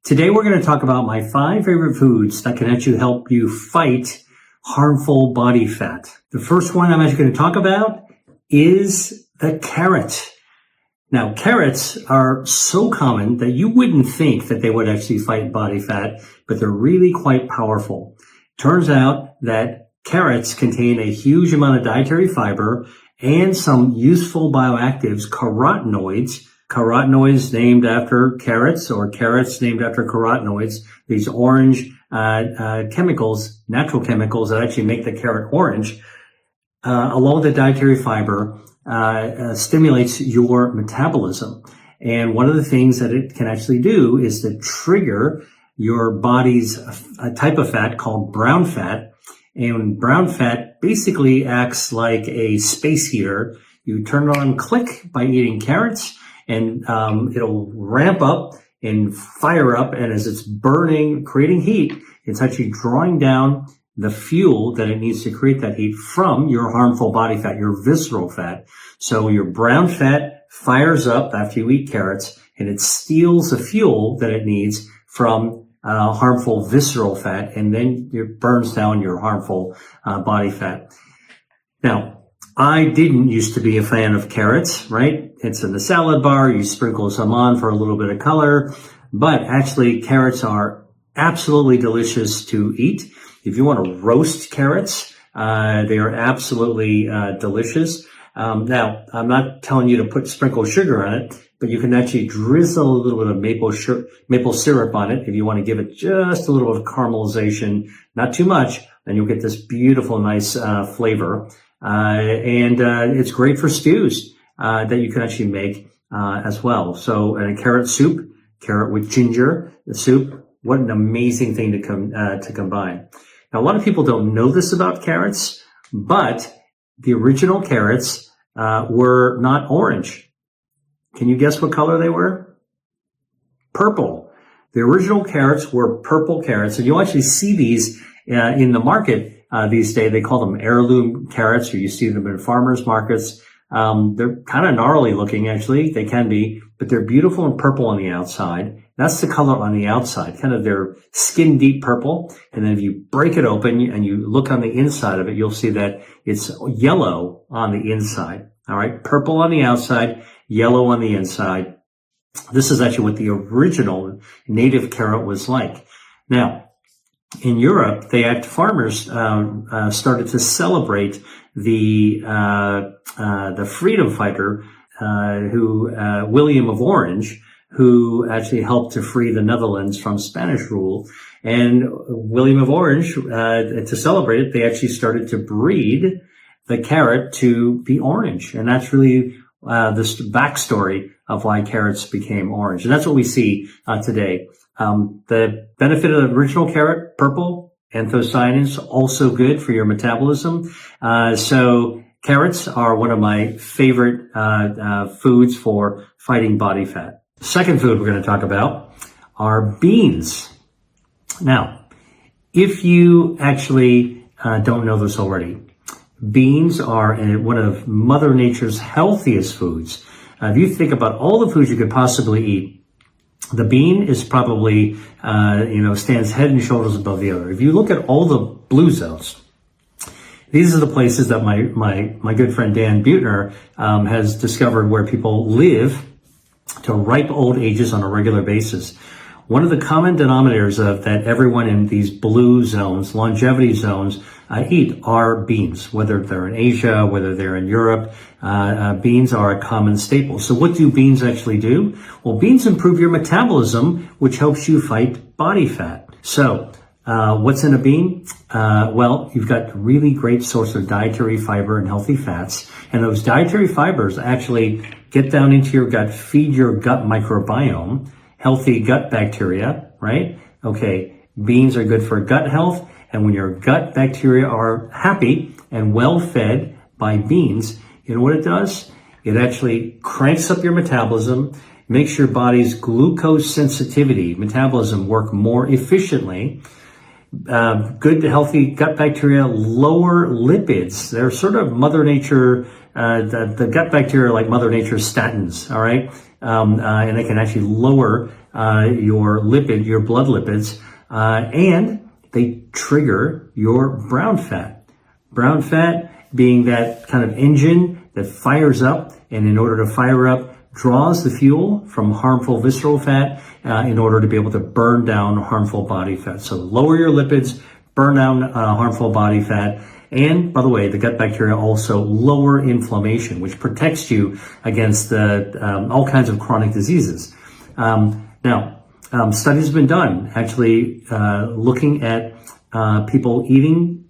Today we're going to talk about my 5 favorite foods that can actually help you fight harmful body fat. The first one I'm actually going to talk about is the carrot. Now, carrots are so common that you wouldn't think that they would actually fight body fat, but they're really quite powerful. Turns out that carrots contain a huge amount of dietary fiber and some useful bioactives, carotenoids named after carrots, or carrots named after carotenoids, these orange chemicals, natural chemicals that actually make the carrot orange, along with the dietary fiber, stimulates your metabolism. And one of the things that it can actually do is to trigger your body's a type of fat called brown fat. And brown fat basically acts like a space heater. You turn it on click by eating carrots, and it'll ramp up and fire up. And as it's burning, creating heat, it's actually drawing down the fuel that it needs to create that heat from your harmful body fat, your visceral fat. So your brown fat fires up after you eat carrots, and it steals the fuel that it needs from harmful visceral fat, and then it burns down your harmful body fat. Now, I didn't used to be a fan of carrots, right? It's in the salad bar. You sprinkle some on for a little bit of color, but actually carrots are absolutely delicious to eat. If you want to roast carrots, they are absolutely delicious. Now, I'm not telling you to sprinkle sugar on it, but you can actually drizzle a little bit of maple syrup on it if you want to give it just a little bit of caramelization, not too much, then you'll get this beautiful, nice flavor. And it's great for stews that you can actually make as well. So, and a carrot soup, carrot with ginger, the soup, what an amazing thing to combine. Now, a lot of people don't know this about carrots, but the original carrots were not orange. Can you guess what color they were? Purple. The original carrots were purple carrots, and you'll actually see these in the market these days. They call them heirloom carrots, or you see them in farmers markets. They're kind of gnarly looking, actually. They can be, but they're beautiful and purple on the outside. That's the color on the outside, kind of their skin deep purple. And then if you break it open and you look on the inside of it, you'll see that it's yellow on the inside. All right. Purple on the outside, yellow on the inside. This is actually what the original native carrot was like. Now, in Europe, farmers started to celebrate the freedom fighter, William of Orange, who actually helped to free the Netherlands from Spanish rule. And William of Orange, to celebrate it, they actually started to breed the carrot to be orange. And that's really this backstory of why carrots became orange. And that's what we see today. The benefit of the original carrot, purple, anthocyanins, also good for your metabolism. So carrots are one of my favorite foods for fighting body fat. Second food we're going to talk about are beans. Now, if you actually don't know this already, beans are one of Mother Nature's healthiest foods. If you think about all the foods you could possibly eat, the bean is probably, stands head and shoulders above the other. If you look at all the blue zones, these are the places that my good friend Dan Buettner has discovered where people live to ripe old ages on a regular basis. One of the common denominators that everyone in these blue zones, longevity zones, eat are beans, whether they're in Asia, whether they're in Europe. Beans are a common staple. So what do beans actually do? Well, beans improve your metabolism, which helps you fight body fat. So what's in a bean? Well, you've got a really great source of dietary fiber and healthy fats. And those dietary fibers actually get down into your gut, feed your gut microbiome, healthy gut bacteria, right? Okay, beans are good for gut health. And when your gut bacteria are happy and well fed by beans, you know what it does? It actually cranks up your metabolism, makes your body's glucose sensitivity, metabolism work more efficiently. Good, healthy gut bacteria lower lipids. They're sort of Mother Nature, the gut bacteria are like Mother Nature's statins, all right? And they can actually lower your blood lipids, and they trigger your brown fat. Brown fat being that kind of engine that fires up, and in order to fire up, draws the fuel from harmful visceral fat in order to be able to burn down harmful body fat. So lower your lipids, burn down harmful body fat. And by the way, the gut bacteria also lower inflammation, which protects you against all kinds of chronic diseases. Now, studies have been done actually looking at people eating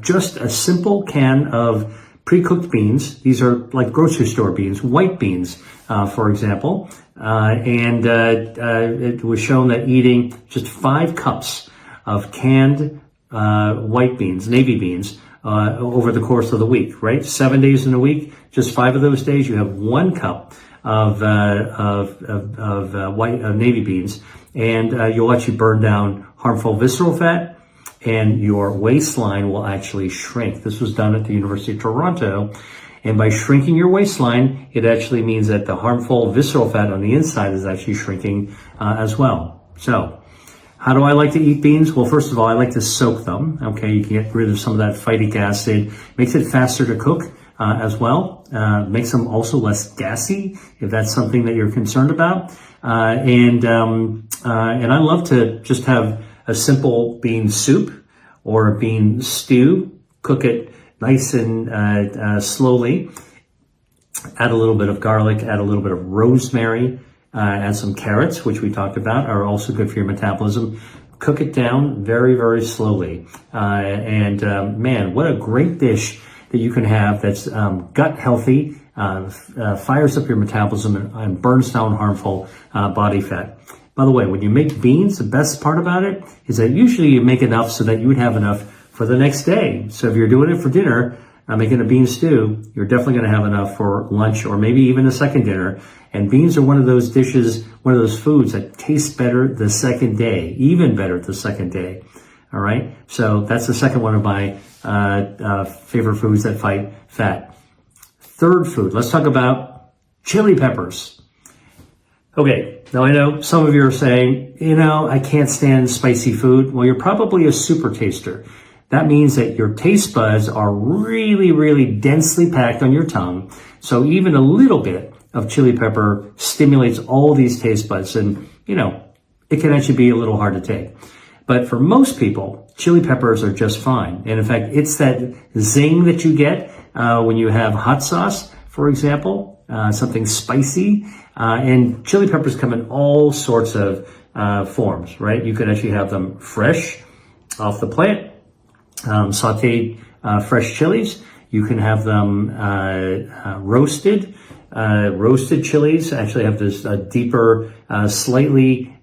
just a simple can of pre-cooked beans. These are like grocery store beans, white beans, for example. And it was shown that eating just 5 cups of canned white beans, navy beans, over the course of the week, right? 7 days in a week, just 5 of those days, you have 1 cup of navy beans, and you'll actually burn down harmful visceral fat, and your waistline will actually shrink. This was done at the University of Toronto. And by shrinking your waistline, it actually means that the harmful visceral fat on the inside is actually shrinking as well. So, how do I like to eat beans? Well, first of all, I like to soak them. Okay, you can get rid of some of that phytic acid. Makes it faster to cook as well. Makes them also less gassy, if that's something that you're concerned about. And I love to just have a simple bean soup or a bean stew. Cook it nice and slowly. Add a little bit of garlic, add a little bit of rosemary, add some carrots, which we talked about, are also good for your metabolism. Cook it down very, very slowly. Man, what a great dish that you can have that's gut healthy, fires up your metabolism and burns down harmful body fat. By the way, when you make beans, the best part about it is that usually you make enough so that you would have enough for the next day. So if you're doing it for dinner, making a bean stew, you're definitely going to have enough for lunch or maybe even a second dinner. And beans are one of those dishes, one of those foods that tastes better the second day, even better the second day. All right. So that's the second one of my favorite foods that fight fat. Third food, let's talk about chili peppers. Okay, now I know some of you are saying, I can't stand spicy food. Well, you're probably a super taster. That means that your taste buds are really, really densely packed on your tongue. So even a little bit of chili pepper stimulates all these taste buds. And, it can actually be a little hard to take. But for most people, chili peppers are just fine. And in fact, it's that zing that you get when you have hot sauce, for example, something spicy. And chili peppers come in all sorts of forms, right? You could actually have them fresh off the plant, sauteed fresh chilies. You can have them roasted. Roasted chilies actually have this deeper, slightly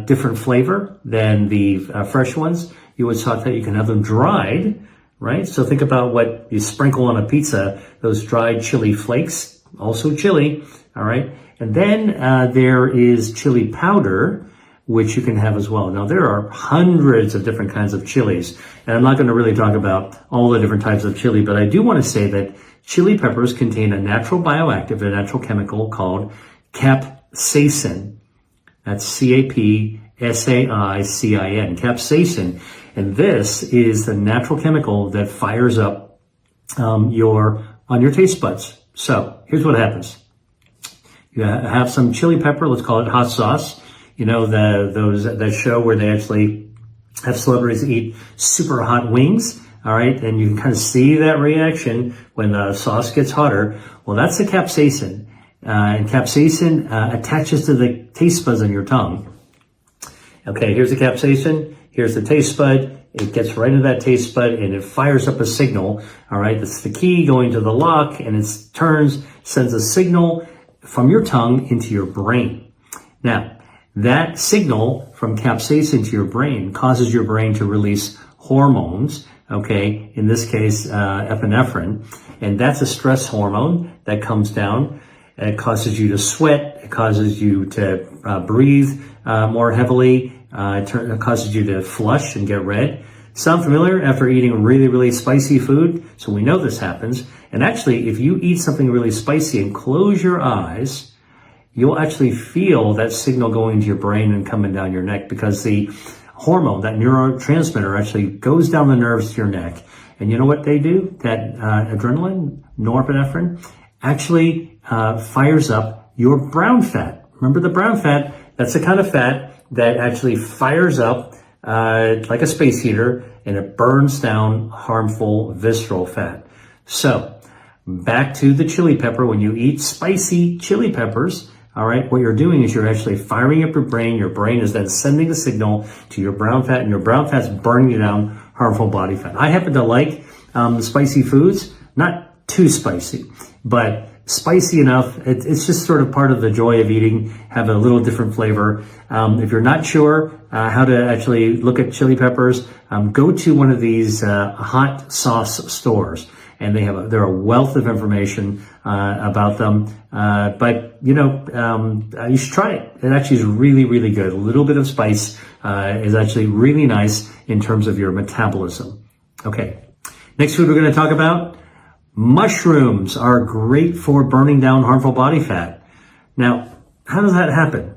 different flavor than the fresh ones. You would saute. You can have them dried, right? So think about what you sprinkle on a pizza, those dried chili flakes, also chili, all right? And then there is chili powder, which you can have as well. Now, there are hundreds of different kinds of chilies, and I'm not going to really talk about all the different types of chili, but I do want to say that chili peppers contain a natural bioactive, a natural chemical called capsaicin. That's capsaicin, capsaicin. And this is the natural chemical that fires up on your taste buds. So here's what happens. You have some chili pepper, let's call it hot sauce. That show where they actually have celebrities eat super hot wings. All right. And you can kind of see that reaction when the sauce gets hotter. Well, that's the capsaicin. And capsaicin attaches to the taste buds on your tongue. Okay. Here's the capsaicin. Here's the taste bud. It gets right into that taste bud and it fires up a signal. All right. That's the key going to the lock, and it sends a signal from your tongue into your brain. Now, that signal from capsaicin to your brain causes your brain to release hormones. Okay. In this case, epinephrine. And that's a stress hormone that comes down. It causes you to sweat. It causes you to breathe more heavily. It causes you to flush and get red. Sound familiar after eating really, really spicy food? So we know this happens. And actually, if you eat something really spicy and close your eyes, you'll actually feel that signal going to your brain and coming down your neck, because the hormone, that neurotransmitter, actually goes down the nerves to your neck. And you know what they do? That adrenaline, norepinephrine, actually fires up your brown fat. Remember the brown fat? That's the kind of fat that actually fires up like a space heater, and it burns down harmful visceral fat. So back to the chili pepper. When you eat spicy chili peppers, all right, what you're doing is you're actually firing up your brain. Your brain is then sending a signal to your brown fat, and your brown fat's burning down harmful body fat. I happen to like spicy foods, not too spicy, but spicy enough. It's just sort of part of the joy of eating, have a little different flavor. If you're not sure how to actually look at chili peppers, go to one of these hot sauce stores, and they're a wealth of information about them. But you should try it. It actually is really, really good. A little bit of spice is actually really nice in terms of your metabolism. Okay, next food we're going to talk about. Mushrooms are great for burning down harmful body fat. Now, how does that happen?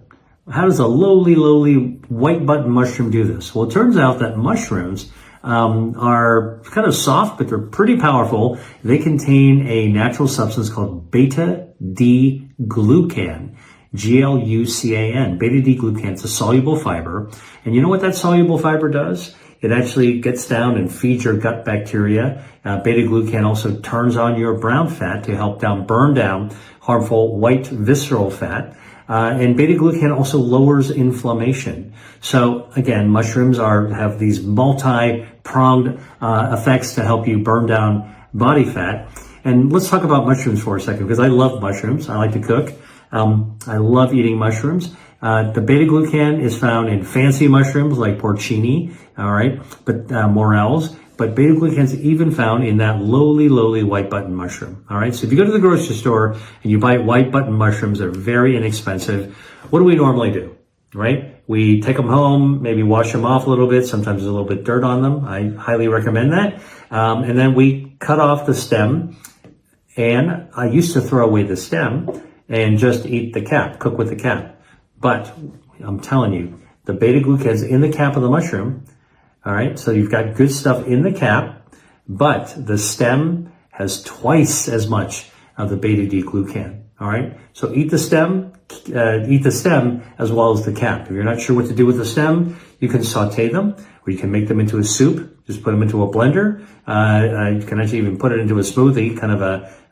How does a lowly white button mushroom do this? Well, it turns out that mushrooms are kind of soft, but they're pretty powerful. They contain a natural substance called beta-D-glucan, Glucan. Beta-D-glucan, it's a soluble fiber. And you know what that soluble fiber does? It actually gets down and feeds your gut bacteria. Beta-glucan also turns on your brown fat to help burn down harmful white visceral fat. And beta-glucan also lowers inflammation. So again, mushrooms have these multi-pronged effects to help you burn down body fat. And let's talk about mushrooms for a second, because I love mushrooms. I like to cook. I love eating mushrooms. The beta-glucan is found in fancy mushrooms like porcini, all right, but morels. But beta-glucan is even found in that lowly white button mushroom, all right? So if you go to the grocery store and you buy white button mushrooms, they're very inexpensive. What do we normally do, right? We take them home, maybe wash them off a little bit. Sometimes there's a little bit dirt on them. I highly recommend that. And then we cut off the stem. And I used to throw away the stem and just eat the cap, cook with the cap. But I'm telling you, the beta-glucan is in the cap of the mushroom. All right, so you've got good stuff in the cap, but the stem has twice as much of the beta-D-glucan. All right, so eat the stem as well as the cap. If you're not sure what to do with the stem, you can saute them, or you can make them into a soup. Just put them into a blender. You can actually even put it into a smoothie, kind of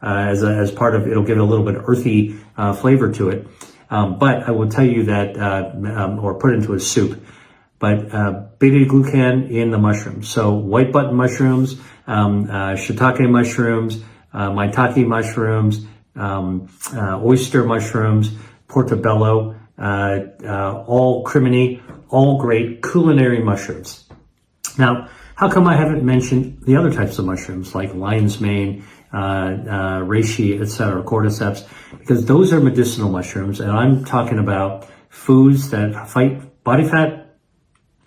as part of, it'll give it a little bit earthy flavor to it. But I will tell you that, or put it into a soup. But beta-glucan in the mushrooms. So white button mushrooms, shiitake mushrooms, maitake mushrooms, oyster mushrooms, portobello, all crimini, all great culinary mushrooms. Now, how come I haven't mentioned the other types of mushrooms like lion's mane, reishi, etc., cordyceps? Because those are medicinal mushrooms, and I'm talking about foods that fight body fat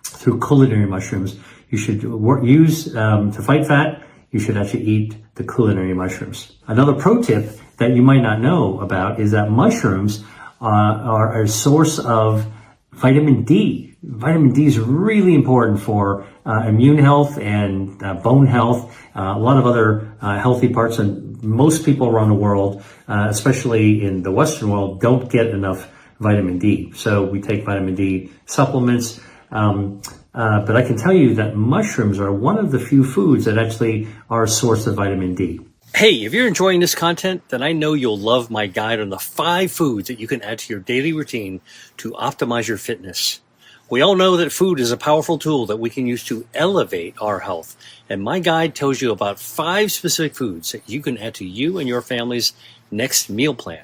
through culinary mushrooms. You should use to fight fat. You should actually eat the culinary mushrooms. Another pro tip that you might not know about is that mushrooms are a source of vitamin D. Vitamin D is really important for immune health and bone health, a lot of other healthy parts. And most people around the world, especially in the Western world, don't get enough vitamin D. So we take vitamin D supplements. But I can tell you that mushrooms are one of the few foods that actually are a source of vitamin D. Hey, if you're enjoying this content, then I know you'll love my guide on the 5 foods that you can add to your daily routine to optimize your fitness. We all know that food is a powerful tool that we can use to elevate our health. And my guide tells you about 5 specific foods that you can add to you and your family's next meal plan.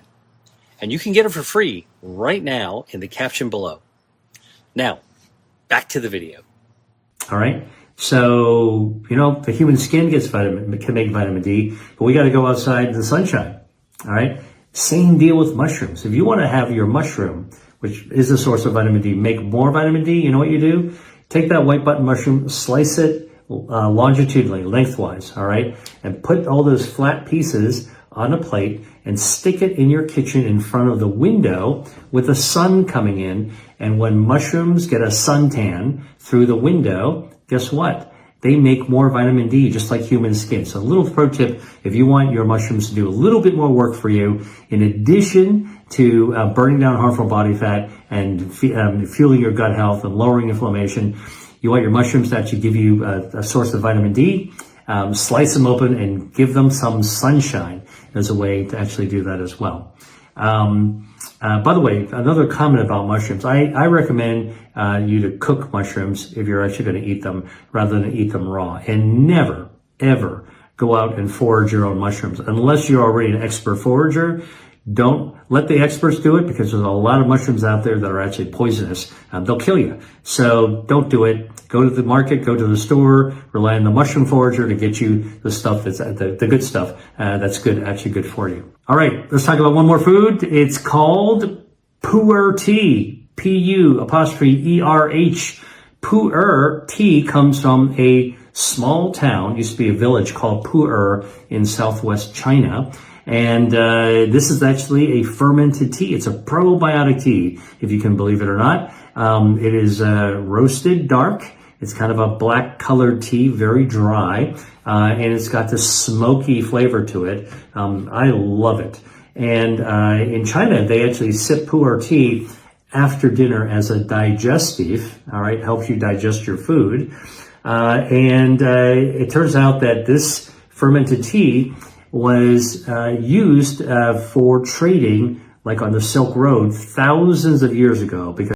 And you can get it for free right now in the caption below. Now, back to the video. All right. So, the human skin can make vitamin D, but we got to go outside in the sunshine. All right. Same deal with mushrooms. If you want to have your mushroom, which is a source of vitamin D, make more vitamin D, you know what you do? Take that white button mushroom, slice it longitudinally, lengthwise. All right. And put all those flat pieces on a plate and stick it in your kitchen in front of the window with the sun coming in. And when mushrooms get a suntan through the window, guess what? They make more vitamin D, just like human skin. So a little pro tip, if you want your mushrooms to do a little bit more work for you, in addition to burning down harmful body fat and fueling your gut health and lowering inflammation, you want your mushrooms to actually give you a source of vitamin D. Slice them open and give them some sunshine as a way to actually do that as well. By the way, another comment about mushrooms. I recommend you to cook mushrooms if you're actually going to eat them rather than eat them raw. And never, ever go out and forage your own mushrooms. Unless you're already an expert forager, don't let the experts do it, because there's a lot of mushrooms out there that are actually poisonous. They'll kill you. So don't do it. Go to the market, go to the store, rely on the mushroom forager to get you the stuff that's the good stuff that's good, actually good for you. All right, let's talk about one more food. It's called pu'er tea. P-U''ERH. Pu'er tea comes from a small town, used to be a village called Pu'er in southwest China. And this is actually a fermented tea. It's a probiotic tea, if you can believe it or not. It is roasted dark. It's kind of a black colored tea, very dry, and it's got this smoky flavor to it. I love it. And in China, they actually sip pu'er tea after dinner as a digestive. All right, helps you digest your food. And it turns out that this fermented tea was used for trading, like on the Silk Road, thousands of years ago, because